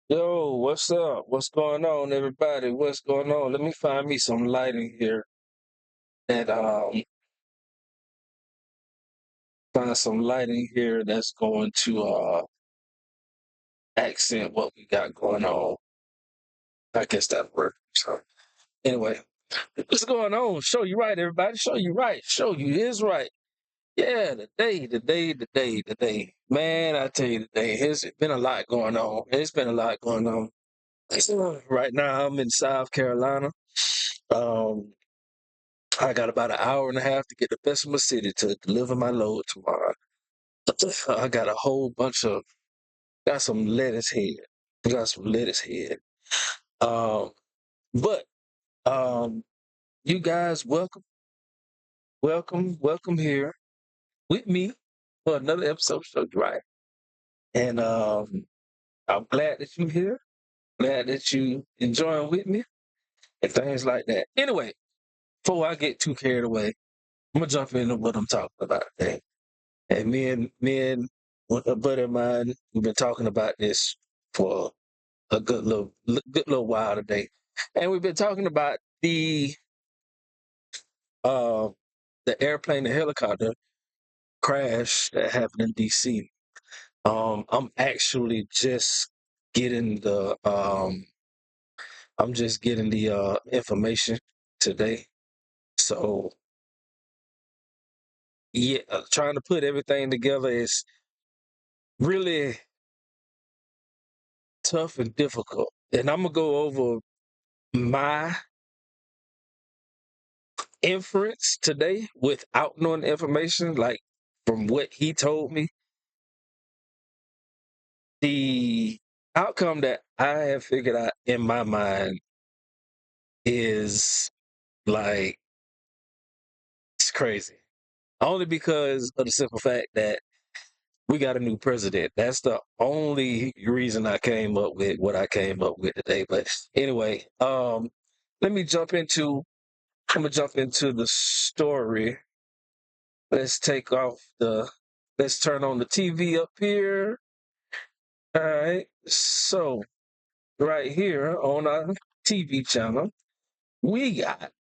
Yo, what's up? What's going on, everybody? What's going on? Let me find me some lighting here and find some lighting here that's going to accent what we got going on. I guess that works. So anyway, what's going on? Show you right, everybody. Show you right. Show you is right. Yeah, the day. Man, I tell you, today it's been a lot going on. It's been a lot going on. Right now, I'm in South Carolina. Um, I got about an hour and a half to get to Bessemer City to deliver my load tomorrow. I got a whole bunch of got some lettuce head. Got some lettuce head. Um, but you guys, welcome here with me for another episode of Show You Right. And I'm glad that you're here. Glad that you enjoying with me and things like that. Anyway, before I get too carried away, I'm gonna jump into what I'm talking about today. And me and a buddy of mine, we've been talking about this for a good little while today. And we've been talking about uh the airplane, the helicopter crash that happened in DC. I'm actually just getting the information today. So yeah, trying to put everything together is really tough and difficult. And I'm gonna go over my inference today without knowing the information, like from what he told me. The outcome that I have figured out in my mind is like it's crazy. Only because of the simple fact that we got a new president. That's the only reason I came up with what I came up with today. But anyway, let me jump into I'm gonna jump into the story. Let's take off the let's turn on the TV up here. All right. So right here on our TV channel, we got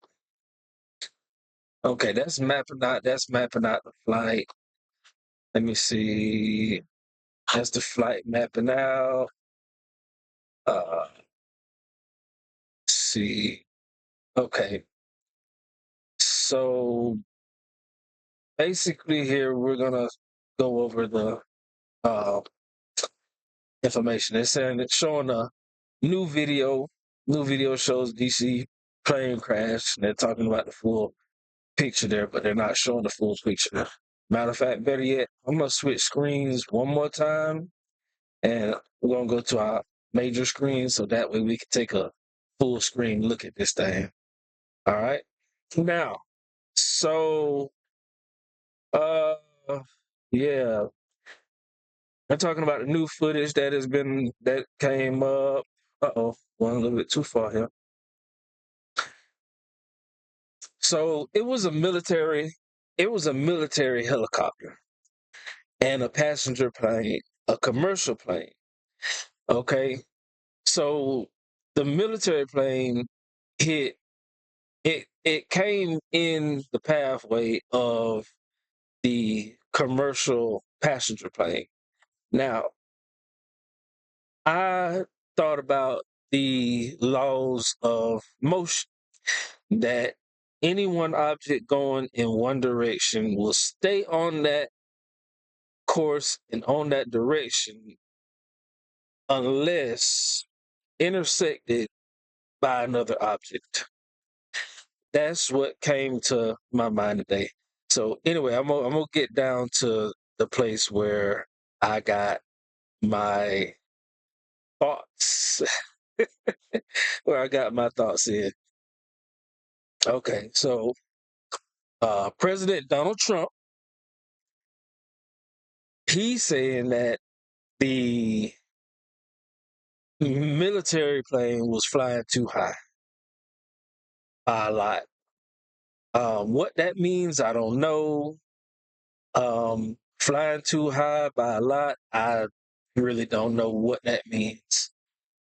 okay, that's mapping out the flight. Let me see. That's the flight mapping out. Let's see. Okay. So basically here we're gonna go over the uh information. It's showing a new video. New video shows DC plane crash. They're talking about the full picture there, but they're not showing the full picture. Matter of fact, better yet, I'm gonna switch screens one more time, and we're gonna go to our major screen so that way we can take a full screen look at this thing. All right. Now, so uh, yeah, I'm talking about the new footage that came up. Went a little bit too far here. So it was a military helicopter and a passenger plane, a commercial plane. Okay. So the military plane hit it came in the pathway of the commercial passenger plane. Now, I thought about the laws of motion that any one object going in one direction will stay on that course and on that direction unless intersected by another object. That's what came to my mind today. So anyway, I'm gonna get down to the place where I got my thoughts, where I got my thoughts in. Okay, so President Donald Trump, he's saying that the military plane was flying too high by a lot. What that means, I don't know. Flying too high by a lot, I really don't know what that means.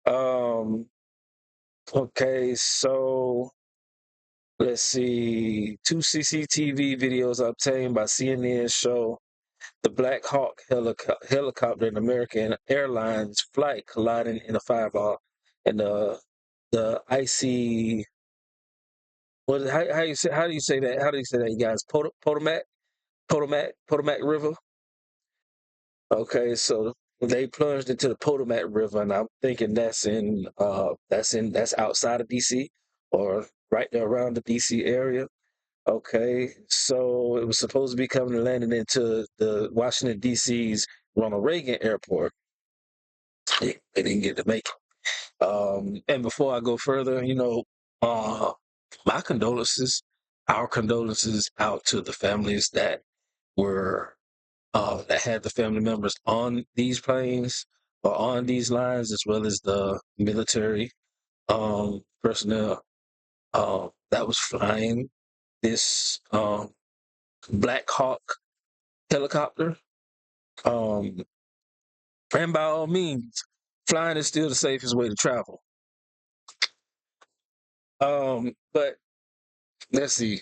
Um, okay, so let's see. Two CCTV videos obtained by CNN show the Black Hawk helicopter in American Airlines flight colliding in a fireball, and the icy. How do you say that? How do you say that, you guys? Potomac River. Okay, so they plunged into the Potomac River, and I'm thinking that's outside of DC or right there around the DC area. Okay, so it was supposed to be coming and landing into the Washington DC's Ronald Reagan Airport. They didn't get to make it. And before I go further, uh, my condolences, our condolences out to the families were that had the family members on these planes or on these lines, as well as the military personnel that was flying this Black Hawk helicopter. Um, and by all means, flying is still the safest way to travel. But let's see.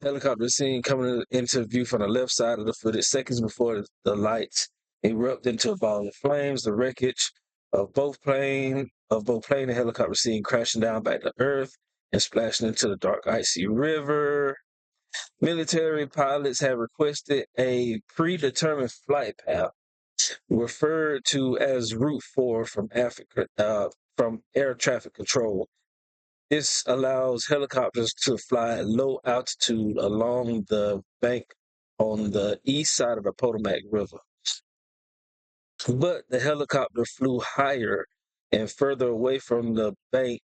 Helicopter seen coming into view from the left side of the footage seconds before the lights erupt into a ball of flames. The wreckage of both plane and helicopter seen crashing down back to earth and splashing into the dark icy river. Military pilots have requested a predetermined flight path, referred to as Route 4 from air traffic control. This allows helicopters to fly at low altitude along the bank on the east side of the Potomac River. But the helicopter flew higher and further away from the bank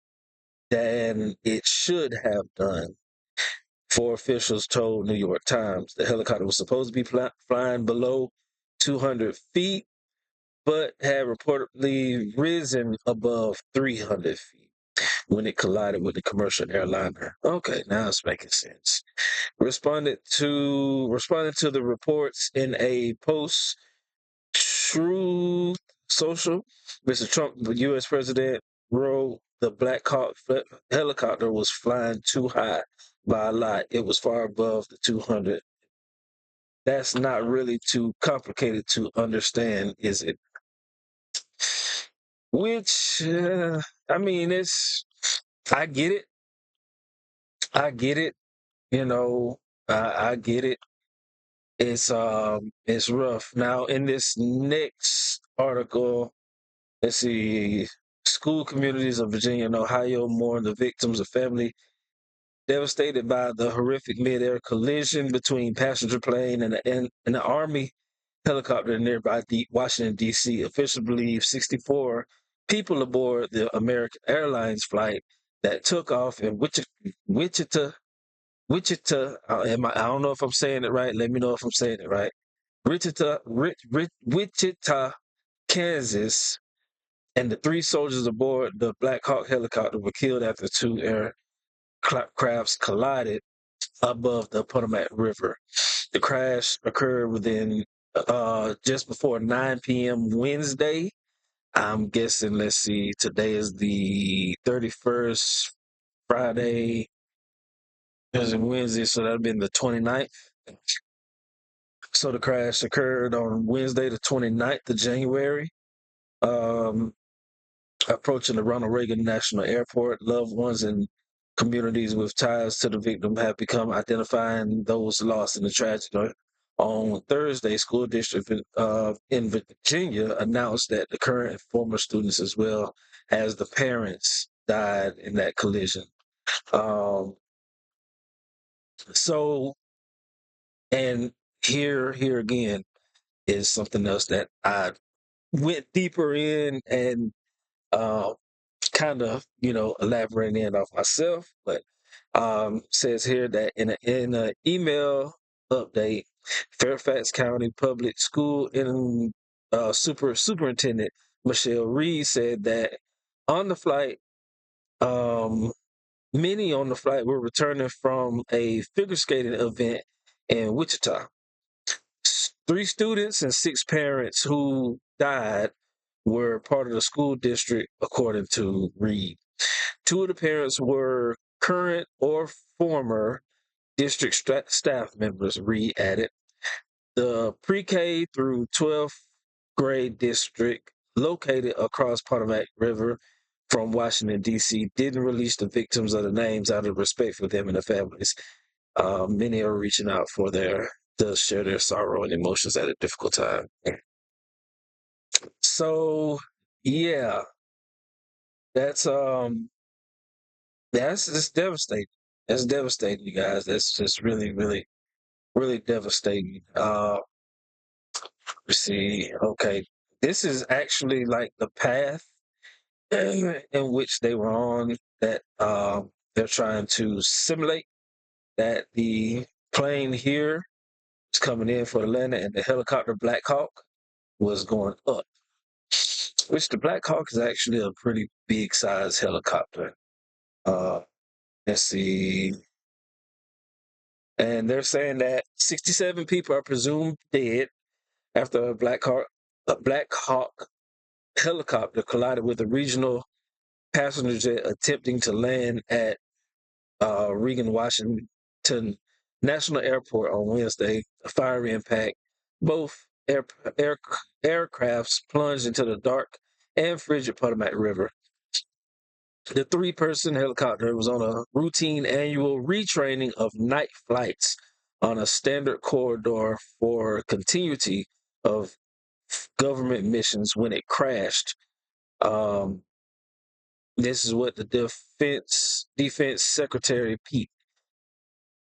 than it should have done. Four officials told New York Times the helicopter was supposed to be flying below 200 feet, but had reportedly risen above 300 feet when it collided with the commercial airliner. Okay, now it's making sense. Responding to the reports in a post, Truth Social, Mr. Trump, the U.S. president, wrote the Black Hawk helicopter was flying too high by a lot. It was far above the 200. That's not really too complicated to understand, is it? Which, I mean, I get it. I get it. You know, I get it. It's rough. Now, in this next article, let's see, school communities of Virginia and Ohio mourn the victims of family devastated by the horrific mid-air collision between passenger plane and the Army helicopter in nearby Washington, D.C. Officials believe 64 people aboard the American Airlines flight that took off in Wichita. I don't know if I'm saying it right. Let me know if I'm saying it right. Wichita, Kansas, and the three soldiers aboard the Black Hawk helicopter were killed after two aircrafts collided above the Potomac River. The crash occurred within just before 9 p.m. Wednesday. I'm guessing, let's see, today is the 31st, Friday is Wednesday, so that'd been the 29th. So the crash occurred on Wednesday, the 29th of January. Um, Approaching the Ronald Reagan National Airport, loved ones and communities with ties to the victim have become identifying those lost in the tragedy. On Thursday, school district in Virginia announced that the current and former students, as well as the parents, died in that collision. Um, so, and here again is something else that I went deeper in and uh, kind of, elaborating in off myself, but says here that in a email update, Fairfax County Public School Superintendent Michelle Reed said that on the flight, many on the flight were returning from a figure skating event in Wichita. Three students and six parents who died were part of the school district, according to Reed. Two of the parents were current or former district staff members, Reed added. The pre-K through 12th grade district located across Potomac River from Washington, D.C. didn't release the victims of the names out of respect for them and their families. Many are reaching out to share their sorrow and emotions at a difficult time. So, yeah, that's just devastating. That's devastating, you guys. That's just really, really, really devastating. Let's see. Okay, this is actually like the path in which they were on that they're trying to simulate that the plane here is coming in for Atlanta and the helicopter Black Hawk was going up, which the Black Hawk is actually a pretty big size helicopter. Uh, let's see. And they're saying that 67 people are presumed dead after a Black Hawk helicopter collided with a regional passenger jet attempting to land at Reagan Washington National Airport on Wednesday. A fiery impact. Both air, aircrafts plunged into the dark and frigid Potomac River. The three-person helicopter was on a routine annual retraining of night flights on a standard corridor for continuity of government missions when it crashed. This is what the Defense Secretary Pete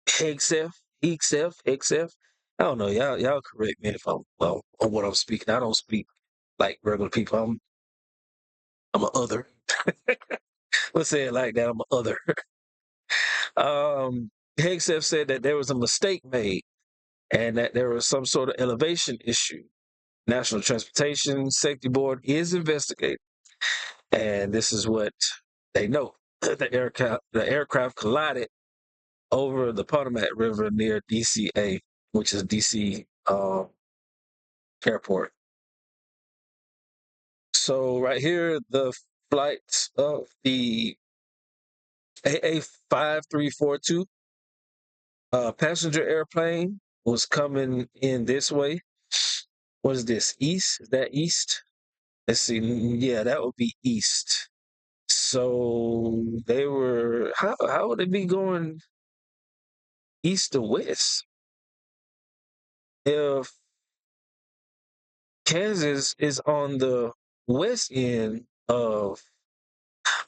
Hegseth. I don't know. Y'all correct me if I'm well on what I'm speaking. I don't speak like regular people. I'm a other. Let's say it like that. I'm a other. Hegseth said that there was a mistake made and that there was some sort of elevation issue. National Transportation Safety Board is investigating, and this is what they know. The aircraft collided over the Potomac River near DCA, which is DC airport. So right here, the flights of the AA5342 passenger airplane was coming in this way. What is this? East? Is that east? Let's see. Yeah, that would be east. So they were how would they be going east to west? If Kansas is on the west end of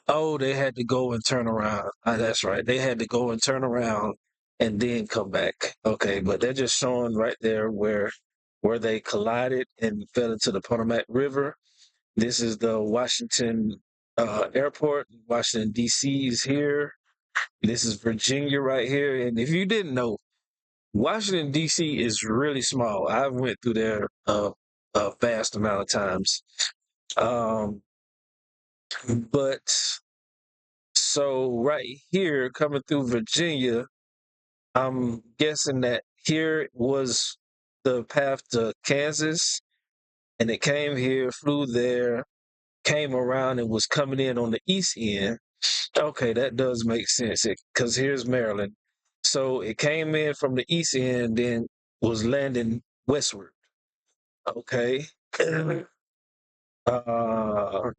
they had to go and turn around. That's right. They had to go and turn around and then come back. Okay, but they're just showing right there where they collided and fell into the Potomac River. This is the Washington airport. Washington D.C. is here. This is Virginia right here. And if you didn't know, Washington D.C. is really small. I went through there a vast amount of times. But so right here, coming through Virginia, I'm guessing that here was the path to Kansas, and it came here, flew there, came around, and was coming in on the east end. Okay, that does make sense because here's Maryland. So it came in from the east end, then was landing westward. Okay.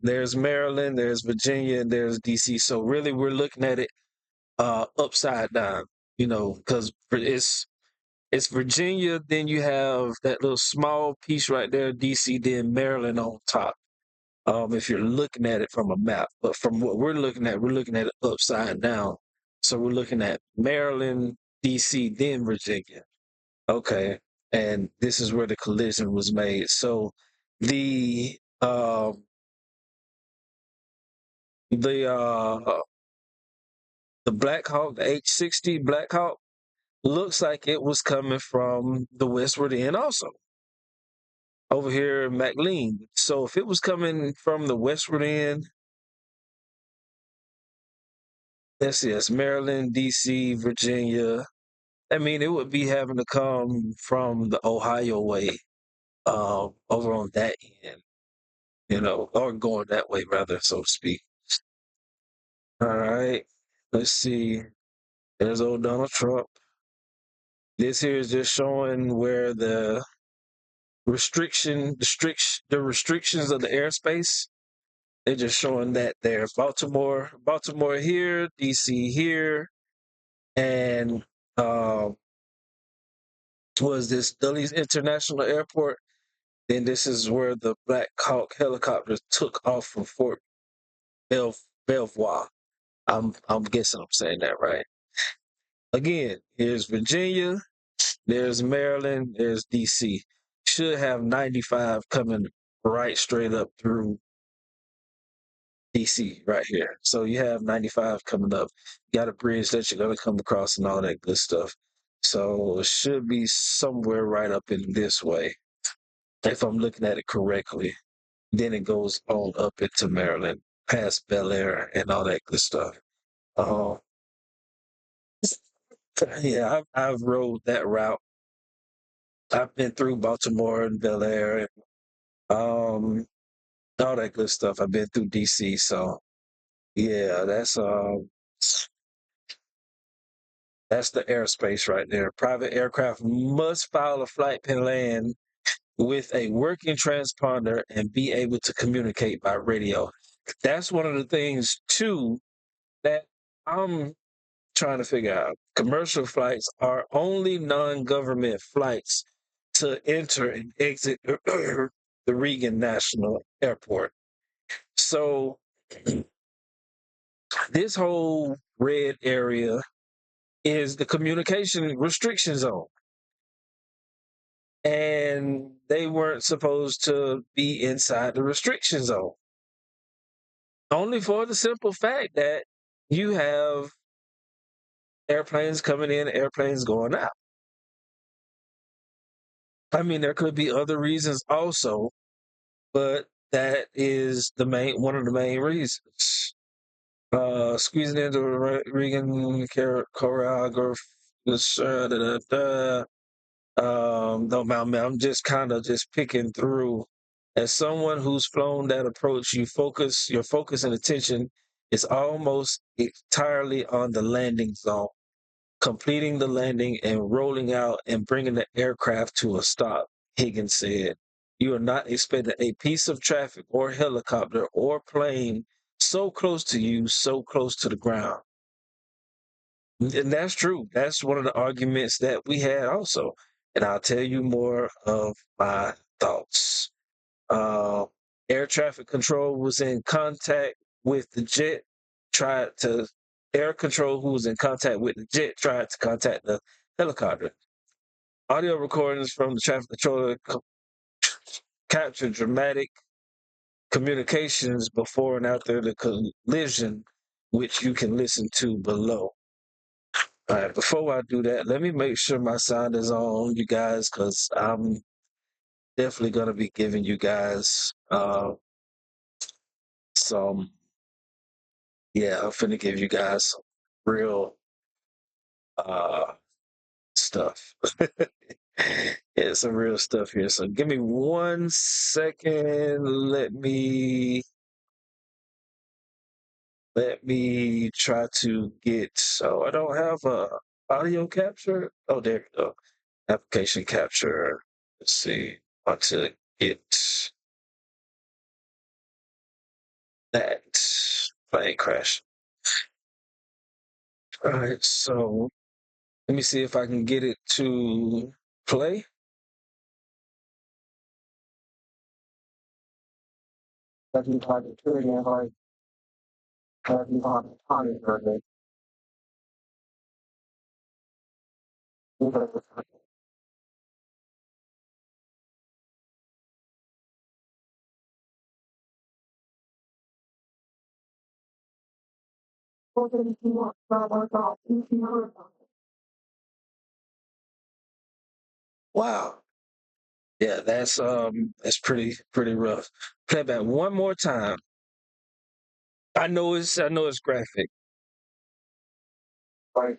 There's Maryland, there's Virginia, and there's DC. So really, we're looking at it upside down, because it's Virginia, then you have that little small piece right there, DC, then Maryland on top. If you're looking at it from a map, but from what we're looking at it upside down. So we're looking at Maryland, DC, then Virginia. Okay, and this is where the collision was made. So the the uh the Black Hawk, the H-60 Black Hawk, looks like it was coming from the westward end also. Over here in McLean. So if it was coming from the westward end, let's see, it's Maryland, DC, Virginia. I mean, it would be having to come from the Ohio way, over on that end. or going that way rather, so to speak. All right. Let's see. There's old Donald Trump. This here is just showing where the restrictions of the airspace. They're just showing that there. Baltimore here, DC here, and was this Dulles International Airport. Then this is where the Black Hawk helicopters took off from Fort Belvoir. I'm guessing I'm saying that right. Again, here's Virginia, there's Maryland, there's DC. Should have 95 coming right straight up through DC right here. So you have 95 coming up. You got a bridge that you're going to come across and all that good stuff. So it should be somewhere right up in this way, if I'm looking at it correctly. Then it goes on up into Maryland, past Bel Air and all that good stuff. Uh, yeah, I've rode that route. I've been through Baltimore and Bel Air and all that good stuff. I've been through DC, so yeah, that's the airspace right there. Private aircraft must file a flight plan land with a working transponder and be able to communicate by radio. That's one of the things too that I'm trying to figure out. Commercial flights are only non-government flights to enter and exit the Reagan National Airport. So this whole red area is the communication restriction zone. And they weren't supposed to be inside the restriction zone. Only for the simple fact that you have airplanes coming in, airplanes going out. I mean, there could be other reasons also, but that is one of the main reasons. Squeezing into Reagan choreograph. No, I'm just kind of just picking through. As someone who's flown that approach, your focus and attention is almost entirely on the landing zone, completing the landing and rolling out and bringing the aircraft to a stop, Higgins said. You are not expecting a piece of traffic or helicopter or plane so close to you, so close to the ground. And that's true. That's one of the arguments that we had also. And I'll tell you more of my thoughts. Uh, Air traffic control was in contact with the jet, air control who was in contact with the jet tried to contact the helicopter. Audio recordings from the traffic controller captured dramatic communications before and after the collision, which you can listen to below. All right, before I do that, let me make sure my sound is on, you guys, because I'm definitely going to be giving you guys some, I'm finna give you guys some real stuff. Yeah, some real stuff here. So give me 1 second. Let me try to so I don't have a audio capture. Oh, there we go. Application capture. Let's see. Want to get that plane crash. All right, so let me see if I can get it to play. Wow. Yeah, that's pretty rough. Play back one more time. I know it's graphic. Right.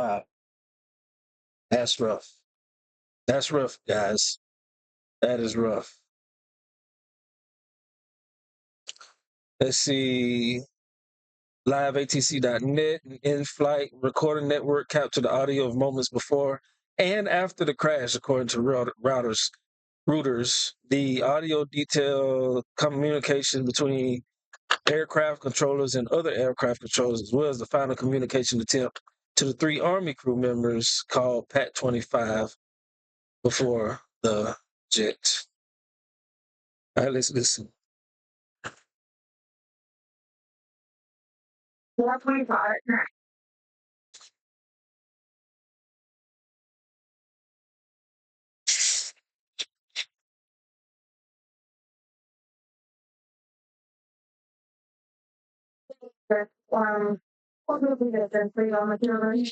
Wow, that's rough. That's rough, guys. That is rough. Let's see. LiveATC.net and in-flight recording network captured the audio of moments before and after the crash, according to routers. The audio detail communication between aircraft controllers and other aircraft controllers, as well as the final communication attempt to the 3 Army crew members called Pat 25 before the jet. All right, let's listen. Pat 25. What will be the density on material?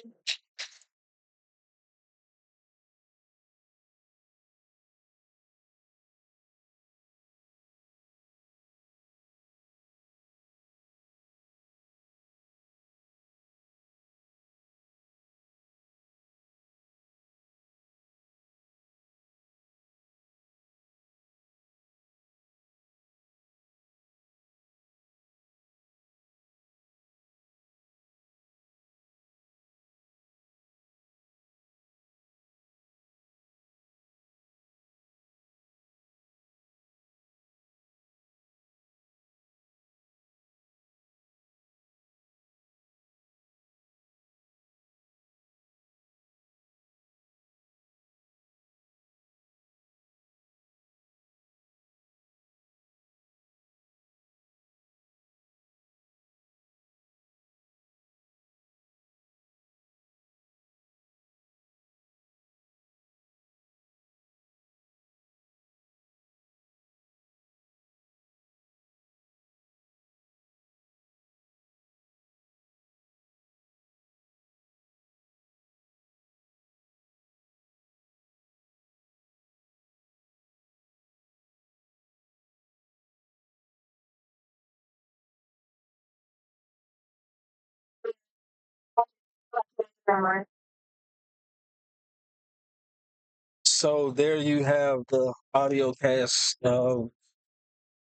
So there you have the audio cast of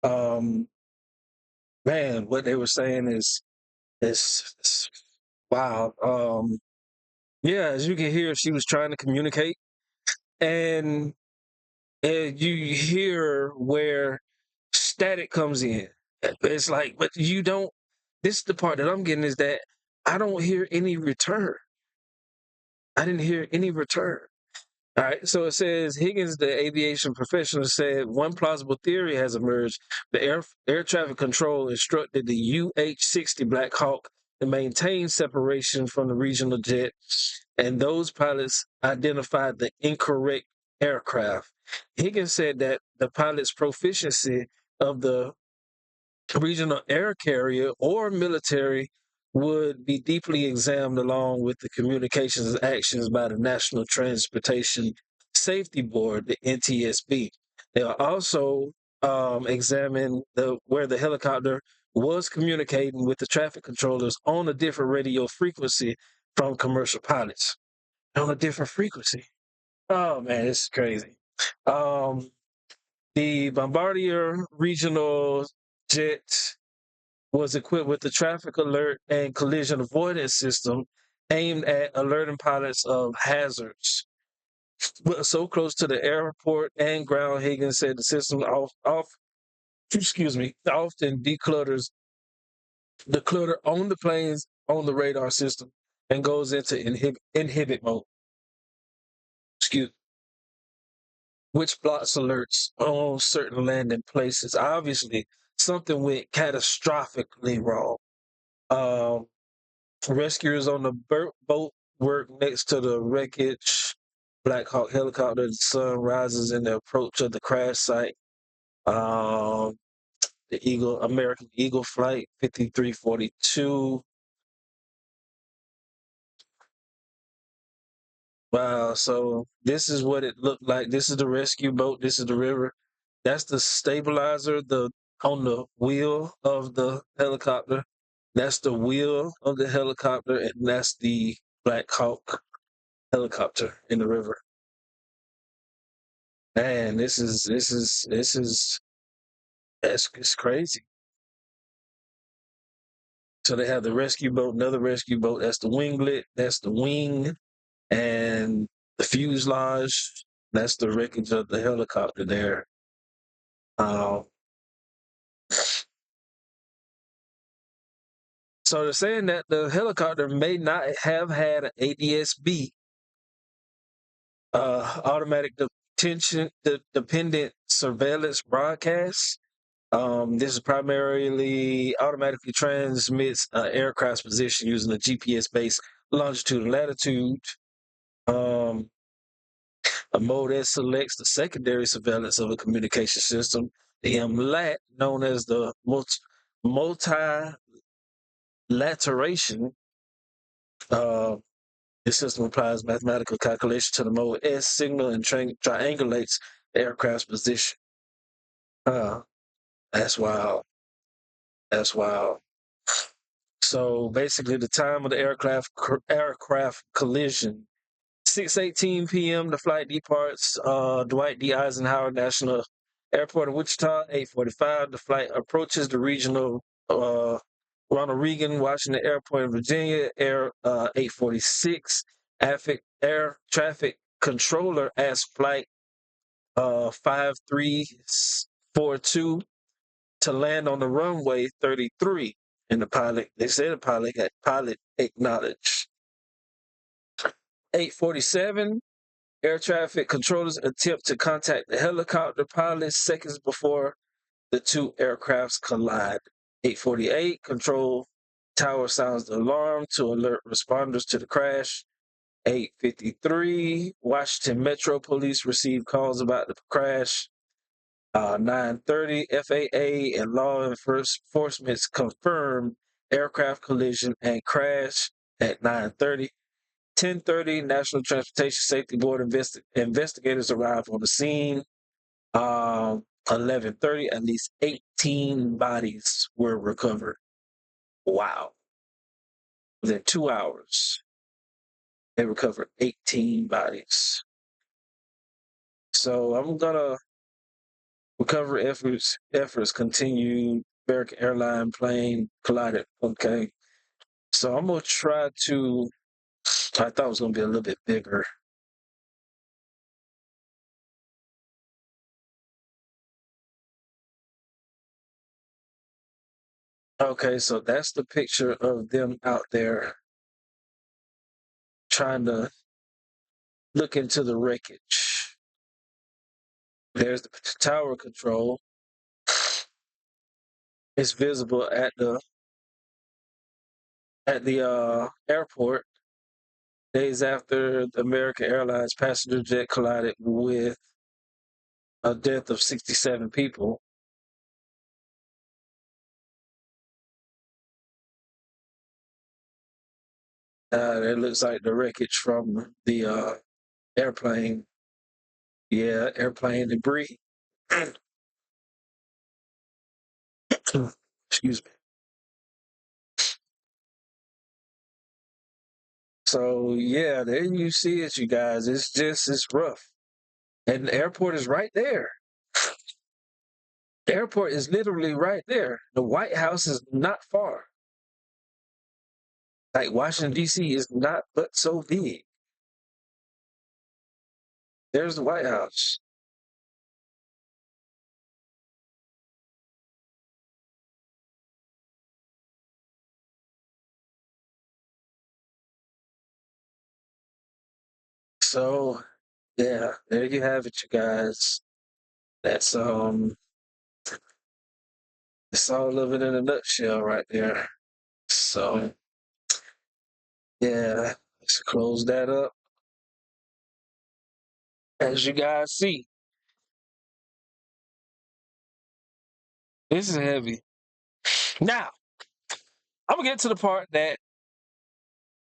um man, what they were saying is wow. Yeah, as you can hear, she was trying to communicate, and you hear where static comes in. It's like, but you don't. This is the part that I'm getting is that I don't hear any return. I didn't hear any return. All right, so it says Higgins, the aviation professional, said one plausible theory has emerged. The air traffic control instructed the UH-60 Black Hawk to maintain separation from the regional jet, and those pilots identified the incorrect aircraft. Higgins said that the pilot's proficiency of the regional air carrier or military would be deeply examined along with the communications actions by the National Transportation Safety Board, the NTSB. They'll also examine where the helicopter was communicating with the traffic controllers on a different radio frequency from commercial pilots. On a different frequency. Oh man, it's crazy. Um, the Bombardier Regional Jet was equipped with the traffic alert and collision avoidance system aimed at alerting pilots of hazards. But so close to the airport and ground, Higgins said the system often declutters the clutter on the planes on the radar system and goes into inhibit mode. Excuse which blocks alerts on certain landing places. Obviously, something went catastrophically wrong. Um, Rescuers on the boat work next to the wreckage. Black Hawk helicopter. The sun rises in the approach of the crash site. Um, the American Eagle Flight 5342. Wow. So this is what it looked like. This is the rescue boat. This is the river. That's the stabilizer, on the wheel of the helicopter. That's the wheel of the helicopter, and that's the Black Hawk helicopter in the river. Man, it's crazy. So they have the rescue boat, another rescue boat. That's the winglet. That's the wing, and the fuselage. That's the wreckage of the helicopter there. Uh, so they're saying that the helicopter may not have had an ADS-B, automatic dependent surveillance broadcast. This is primarily automatically transmits aircraft's position using a GPS-based longitude and latitude. A mode that selects the secondary surveillance of a communication system, the MLAT, known as the multilateration. Uh, the system applies mathematical calculation to the mode S signal and triangulates the aircraft's position. That's wild. That's wild. So basically, the time of the aircraft collision, 6:18 p.m. The flight departs Dwight D. Eisenhower National Airport in Wichita. 8:45. The flight approaches the regional Ronald Reagan Washington Airport in Virginia. 8:46. Air traffic controller asks flight 5342 to land on the runway 33. And they said the pilot acknowledged. 8:47, air traffic controllers attempt to contact the helicopter pilot seconds before the two aircrafts collide. 8:48, control tower sounds the alarm to alert responders to the crash. 8:53, Washington Metro Police received calls about the crash. 9:30, FAA and law enforcement confirmed aircraft collision and crash at 9:30. 10:30, National Transportation Safety Board investigators arrived on the scene. 11:30, at least 18 bodies were recovered. Wow. Within 2 hours, they recovered 18 bodies. So I'm gonna recovery efforts continue. American airline plane collided. Okay. So I'm gonna try to. I thought it was gonna be a little bit bigger. Okay, so that's the picture of them out there trying to look into the wreckage. There's the tower control. It's visible at the airport days after the American Airlines passenger jet collided with a death of 67 people. It looks like the wreckage from the airplane. Yeah, airplane debris. Excuse me. So yeah, there you see it, you guys. It's rough. And the airport is right there. The airport is literally right there. The White House is not far. Like Washington, D.C. is not but so big. There's the White House. So yeah, there you have it, you guys. That's it's all of it in a nutshell right there. So yeah, let's close that up. As you guys see, this is heavy. Now, I'm gonna get to the part that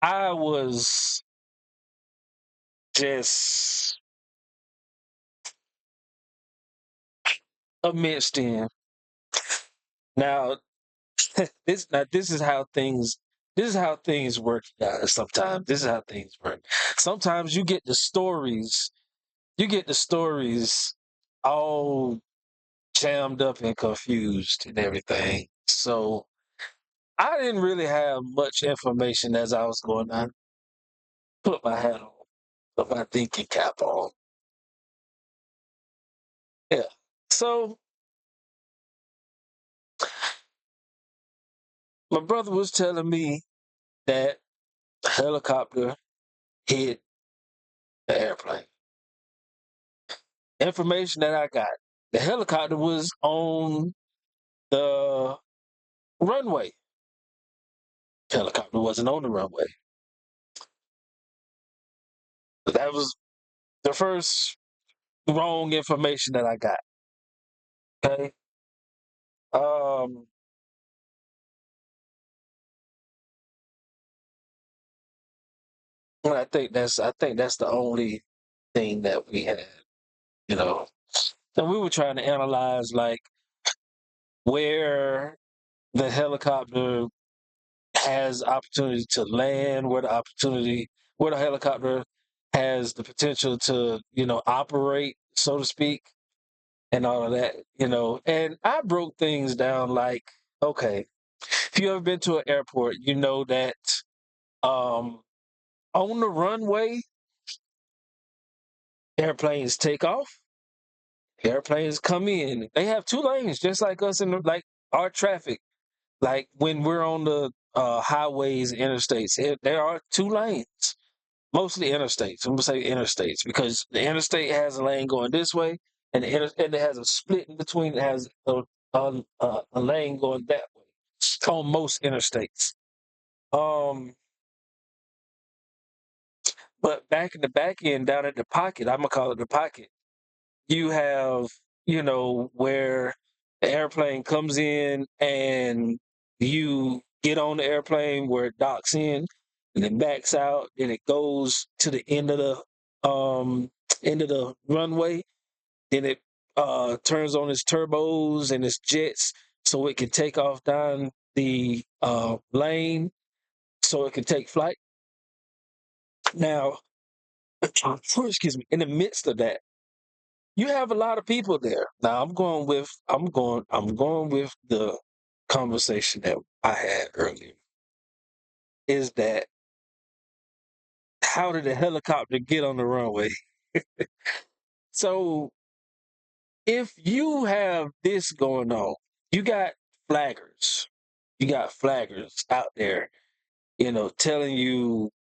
I was just amidst in. Now, this is how things this is how things work, guys. Sometimes this is how things work. Sometimes you get the stories. You get the stories all jammed up and confused and everything. So I didn't really have much information as I was going on. Put my hat on, put my thinking cap on. Yeah. So my brother was telling me that a helicopter hit the airplane. Information that I got. The helicopter was on the runway. Helicopter wasn't on the runway. That was the first wrong information that I got. Okay. Um, and I think that's the only thing that we had, you know. And we were trying to analyze like where the helicopter has opportunity to land, where the helicopter has the potential to, operate, so to speak, and all of that, And I broke things down like, okay, if you ever been to an airport, you know that um, on the runway, airplanes take off, airplanes come in. They have two lanes, just like us like our traffic. Like when we're on the highways, interstates, there are two lanes. Mostly interstates. I'm gonna say interstates because the interstate has a lane going this way, and and it has a split in between. It has a lane going that way on most interstates. Um, but back in the back end, down at the pocket, I'm gonna call it the pocket. You have, where the airplane comes in and you get on the airplane where it docks in and it backs out and it goes to the end of the runway. Then it turns on its turbos and its jets so it can take off down the lane so it can take flight. Now, excuse me, in the midst of that, you have a lot of people there. Now I'm going with the conversation that I had earlier. Is that how did the helicopter get on the runway? So if you have this going on, you got flaggers. You got flaggers out there, telling you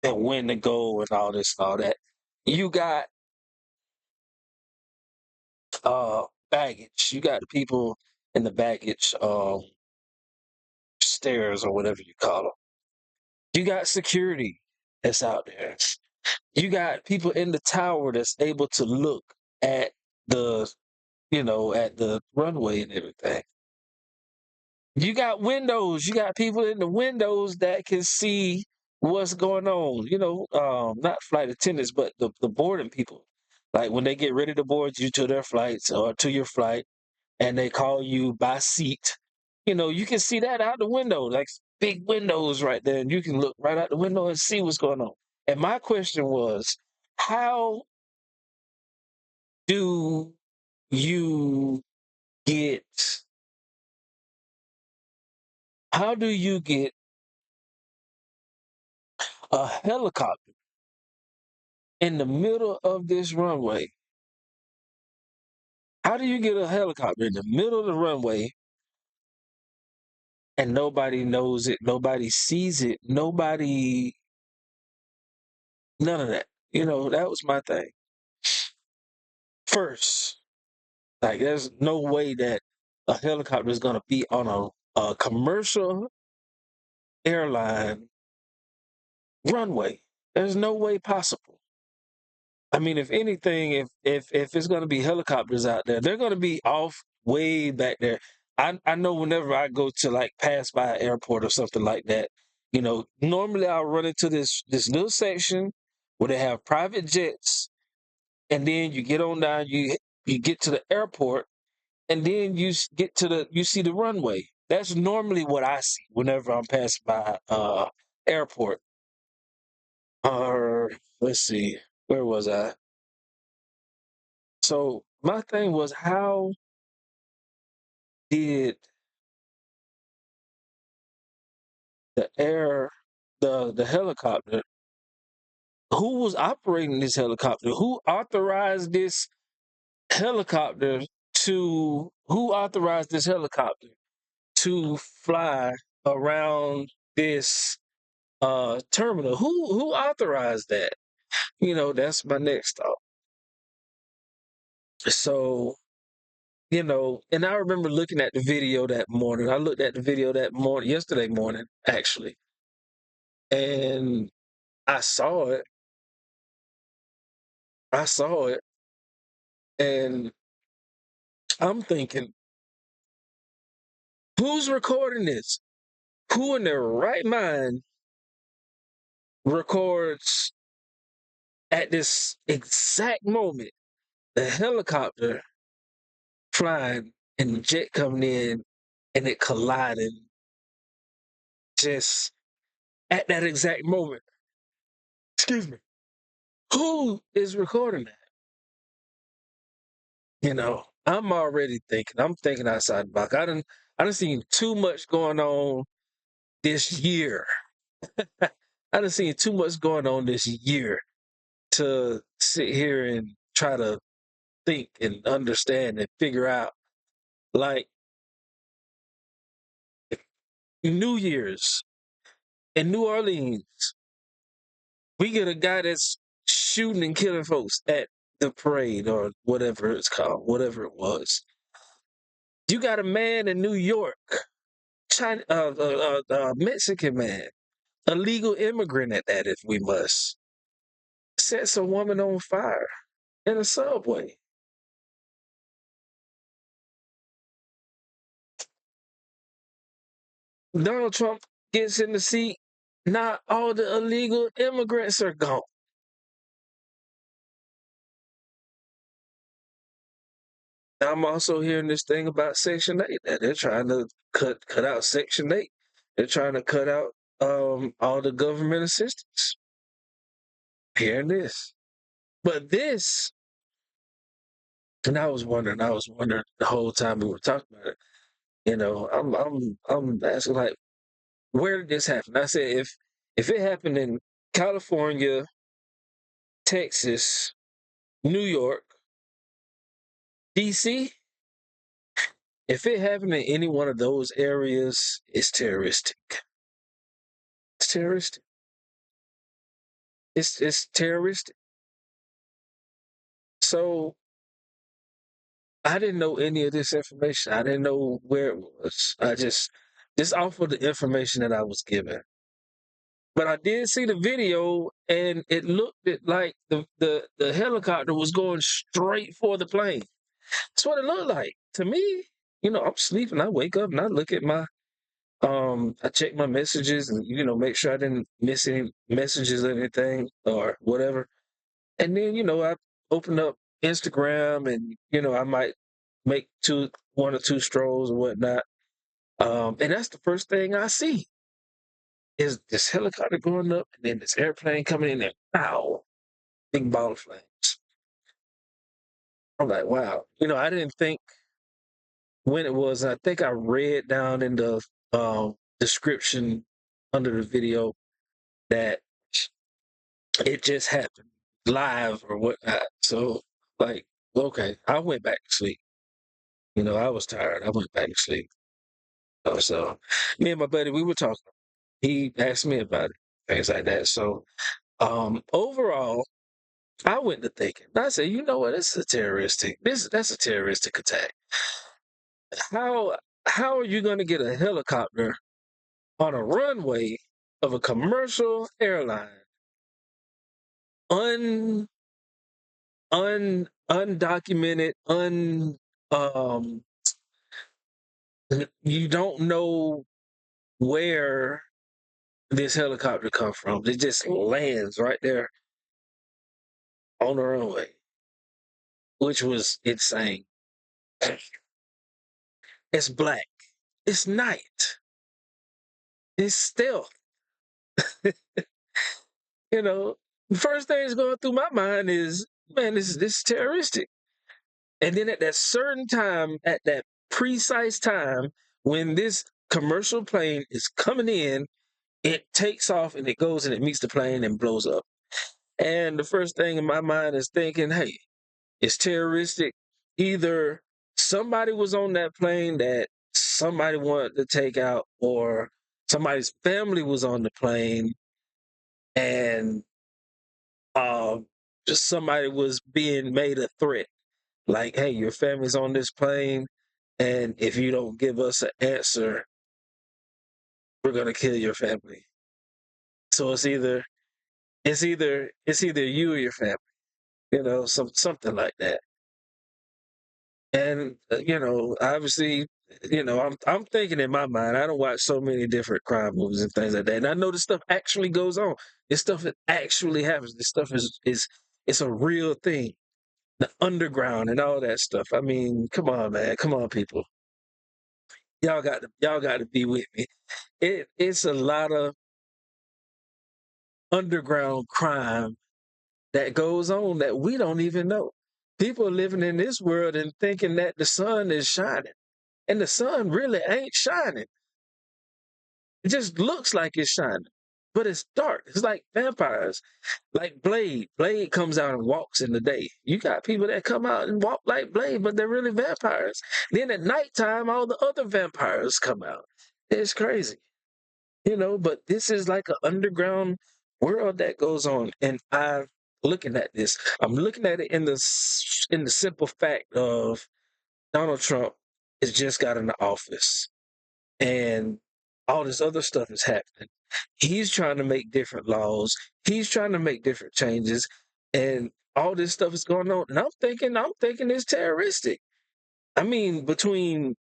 when to go and all this and all that. You got baggage. You got the people in the baggage stairs or whatever you call them. You got security that's out there. You got people in the tower that's able to look at the, at the runway and everything. You got windows. You got people in the windows that can see what's going on. Not flight attendants, but the boarding people. Like when they get ready to board you to their flights or to your flight, and they call you by seat. You can see that out the window, like big windows right there, and you can look right out the window and see what's going on. And my question was, how do you get how do you get a helicopter in the middle of this runway? How do you get a helicopter in the middle of the runway and nobody knows it, nobody sees it, none of that? That was my thing. First, like, there's no way that a helicopter is going to be on a commercial airline runway. There's no way possible. I mean, if anything, if it's going to be helicopters out there, they're going to be off way back there. I know whenever I go to like pass by an airport or something like that, normally I'll run into this little section where they have private jets, and then you get on down, you get to the airport, and then you see the runway. That's normally what I see whenever I'm passing by airport. Or let's see, where was I? So my thing was, how did the air, the helicopter, who was operating this helicopter? Who authorized this helicopter who authorized this helicopter to fly around this terminal? Who authorized that? That's my next thought. So, and I remember looking at the video that morning. I looked at the video that morning, yesterday morning, actually, and I saw it. I saw it, and I'm thinking, who's recording this? Who in their right mind records at this exact moment the helicopter flying and the jet coming in and it colliding just at that exact moment? Excuse me. Who is recording that? I'm already thinking. I'm thinking outside the box. I done seen too much going on this year. I done seen too much going on this year to sit here and try to think and understand and figure out. Like New Year's in New Orleans, we get a guy that's shooting and killing folks at the parade or whatever it's called, whatever it was. You got a man in New York, China, Mexican man, a legal immigrant at that, if we must, sets a woman on fire in a subway. Donald Trump gets in the seat. Not all the illegal immigrants are gone. I'm also hearing this thing about Section 8 that they're trying to cut out Section 8. They're trying to cut out all the government assistance. Hearing this. But this, and I was wondering the whole time we were talking about it. I'm asking, like, where did this happen? I said, if it happened in California, Texas, New York, DC, if it happened in any one of those areas, it's terroristic. It's terroristic. It's terroristic. So I didn't know any of this information. I didn't know where it was. I just off of the information that I was given. But I did see the video, and it looked like the helicopter was going straight for the plane. That's what it looked like to me. I'm sleeping. I wake up and I look at my I check my messages and make sure I didn't miss any messages or anything or whatever. And then I open up Instagram and I might make one or two strolls or whatnot. And that's the first thing I see is this helicopter going up and then this airplane coming in and pow, big ball of flames. I'm like, wow. I didn't think when it was. I think I read down in the description under the video that it just happened live or whatnot. So, like, okay, I went back to sleep. I was tired. I went back to sleep. So, me and my buddy, we were talking. He asked me about it, things like that. So, overall, I went to thinking. I said, you know what? That's a terroristic attack. How how are you going to get a helicopter on a runway of a commercial airline, un undocumented, um you don't know where this helicopter come from. It just lands right there on the runway, which was insane. It's black. It's night. It's stealth. You know, the first thing that's going through my mind is, man, this is terroristic. And then at that certain time, at that precise time, when this commercial plane is coming in, it takes off and it goes and it meets the plane and blows up. And the first thing in my mind is thinking, hey, it's terroristic. Either somebody was on that plane that somebody wanted to take out, or somebody's family was on the plane and just somebody was being made a threat. Like, hey, your family's on this plane, and if you don't give us an answer, we're gonna kill your family. So it's either you or your family, something like that. And obviously, I'm thinking in my mind. I don't watch so many different crime movies and things like that, and I know this stuff actually goes on. This stuff that actually happens. This stuff is it's a real thing. The underground and all that stuff. I mean, come on, man. Come on, people. Y'all got to be with me. It's a lot of underground crime that goes on that we don't even know. People are living in this world and thinking that the sun is shining, and the sun really ain't shining. It just looks like it's shining, but it's dark. It's like vampires, like Blade. Blade comes out and walks in the day. You got people that come out and walk like Blade, but they're really vampires. Then at nighttime, all the other vampires come out. It's crazy, but this is like an underground world that goes on. And I'm looking at this. I'm looking at it in the simple fact of Donald Trump has just got into office, and all this other stuff is happening. He's trying to make different laws. He's trying to make different changes, and all this stuff is going on. And I'm thinking it's terroristic. I mean, between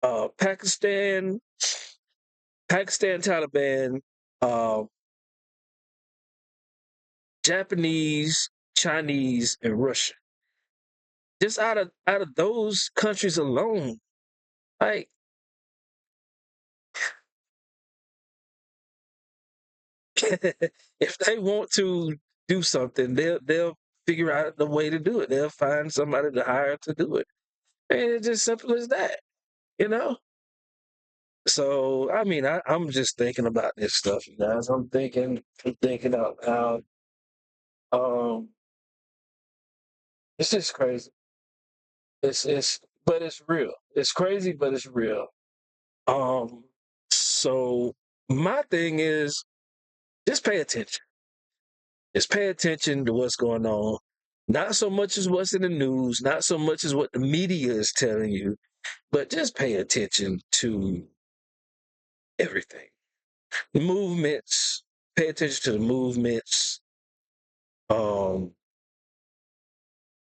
Pakistan, Taliban, uh, Japanese, Chinese, and Russia. Just out of those countries alone, like if they want to do something, they'll figure out the way to do it. They'll find somebody to hire to do it. And it's just simple as that, you know? So I mean, I'm just thinking about this stuff, you guys. I'm thinking out loud. Um, it's just crazy. But it's real. It's crazy, but it's real. Um, so my thing is just pay attention. Just pay attention to what's going on. Not so much as what's in the news, not so much as what the media is telling you, but just pay attention to everything. The movements, pay attention to the movements. Um,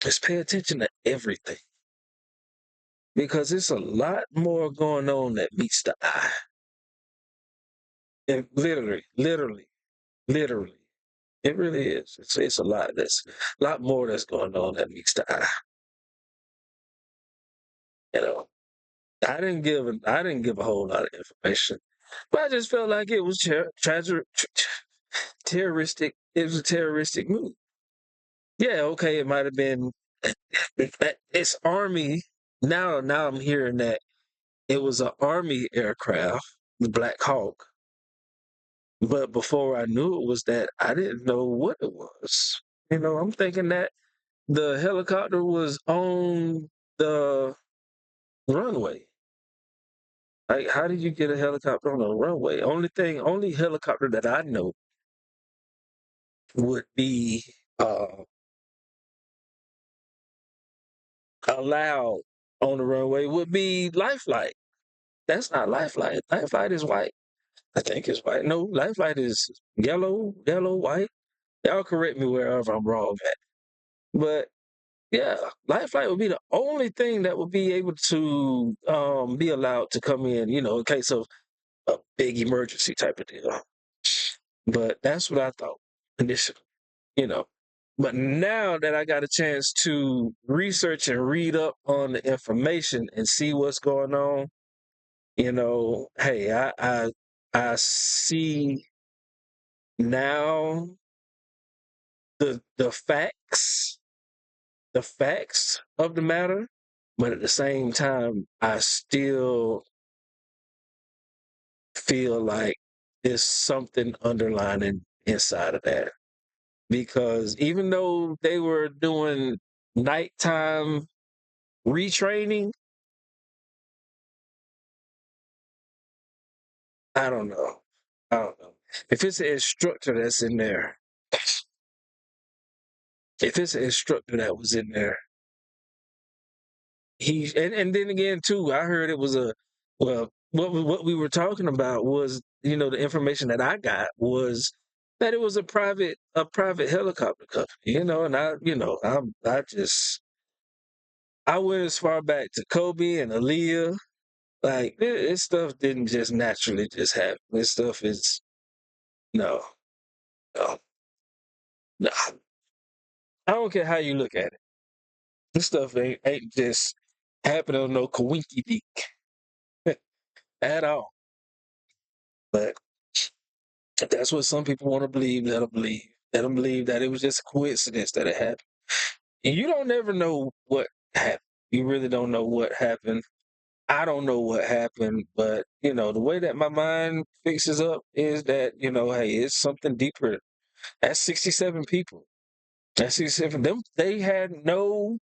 just pay attention to everything. Because it's a lot more going on that meets the eye. And literally. It really is. It's a lot. There's a lot more that's going on that meets the eye. You know, I didn't give a whole lot of information, but I just felt like it was terroristic. It was a terroristic move. Yeah, okay, it might have been. It's army. Now I'm hearing that it was an army aircraft, the Black Hawk. But before I knew it was that, I didn't know what it was. I'm thinking that the helicopter was on the runway. Like, how did you get a helicopter on a runway? Only helicopter that I know would be allowed on the runway would be Lifelight. That's not Lifelight. Lifelight is white. I think it's white. No, Lifelight is yellow, white. Y'all correct me wherever I'm wrong at. But yeah, Lifelight would be the only thing that would be able to be allowed to come in case of a big emergency type of deal. But that's what I thought initially, you know. But now that I got a chance to research and read up on the information and see what's going on, hey, I see now the facts of the matter, but at the same time, I still feel like there's something underlining inside of that. Because even though they were doing nighttime retraining, I don't know. I don't know. If it's an instructor that's in there, if it's an instructor that was in there, and then again too, I heard it was what we were talking about was, the information that I got was that it was a private helicopter company, and I went as far back to Kobe and Aaliyah. Like this stuff didn't just naturally just happen. This stuff is no, no, no. I don't care how you look at it. This stuff ain't just happening on no coinky dink at all. But that's what some people want to believe. Let them believe. Let them believe that it was just a coincidence that it happened. And you don't ever know what happened. You really don't know what happened. I don't know what happened, but the way that my mind fixes up is that, hey, it's something deeper. That's 67 people. That's 67. Them, they had no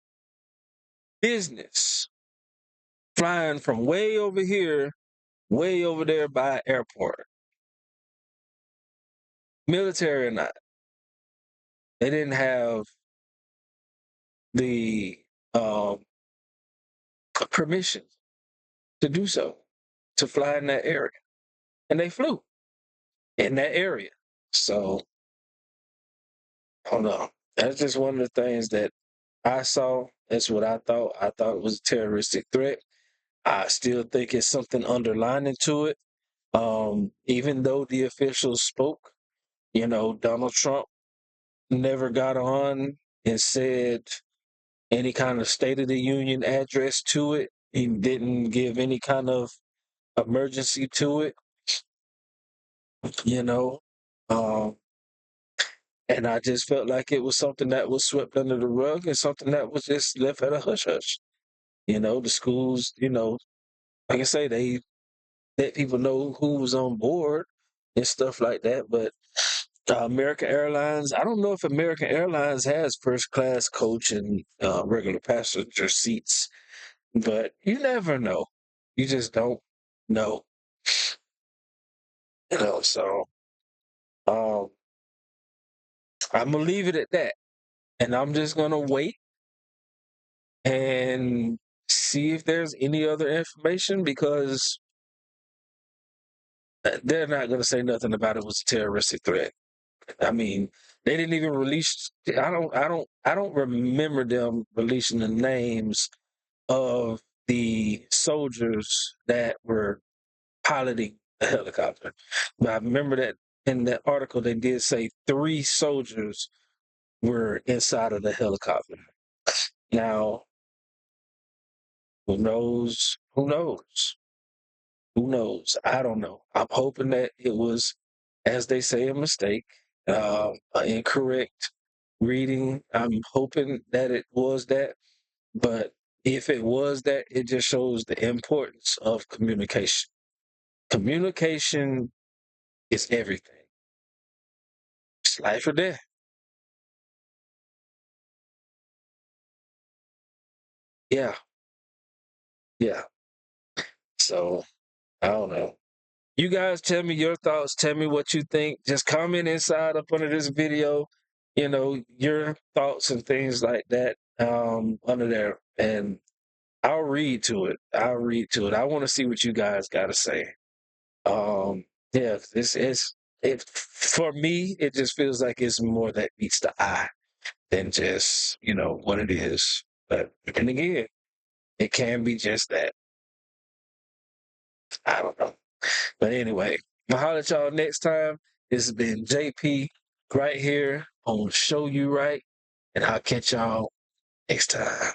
business flying from way over here, way over there by airport. Military or not. They didn't have the permission to do so, to fly in that area. And they flew in that area. So, I don't know. That's just one of the things that I saw. That's what I thought. I thought it was a terroristic threat. I still think it's something underlining to it. Even though the officials spoke, Donald Trump never got on and said any kind of State of the Union address to it. He didn't give any kind of emergency to it, you know. Um, and I just felt like it was something that was swept under the rug and something that was just left at a hush hush. The schools, like I say, they let people know who was on board and stuff like that. But American Airlines, I don't know if American Airlines has first class coach and regular passenger seats, but you never know. You just don't know. So um, I'm gonna leave it at that, and I'm just gonna wait and see if there's any other information because they're not gonna say nothing about it was a terroristic threat. I mean, they didn't even release. I don't remember them releasing the names of the soldiers that were piloting the helicopter. But I remember that in that article they did say 3 soldiers were inside of the helicopter. Now, who knows? Who knows? Who knows? I don't know. I'm hoping that it was, as they say, a mistake, an incorrect reading. I'm hoping that it was that. But if it was that, it just shows the importance of communication. Communication is everything. It's life or death. Yeah, yeah. So I don't know. You guys tell me your thoughts. Tell me what you think. Just comment inside up under this video, your thoughts and things like that under there. And I'll read to it. I'll read to it. I want to see what you guys got to say. Yeah, it for me, it just feels like it's more that meets the eye than just, what it is. But then again, it can be just that. I don't know. But anyway, I'll holler at y'all next time. This has been JP right here on Show You Right. and I'll catch y'all next time.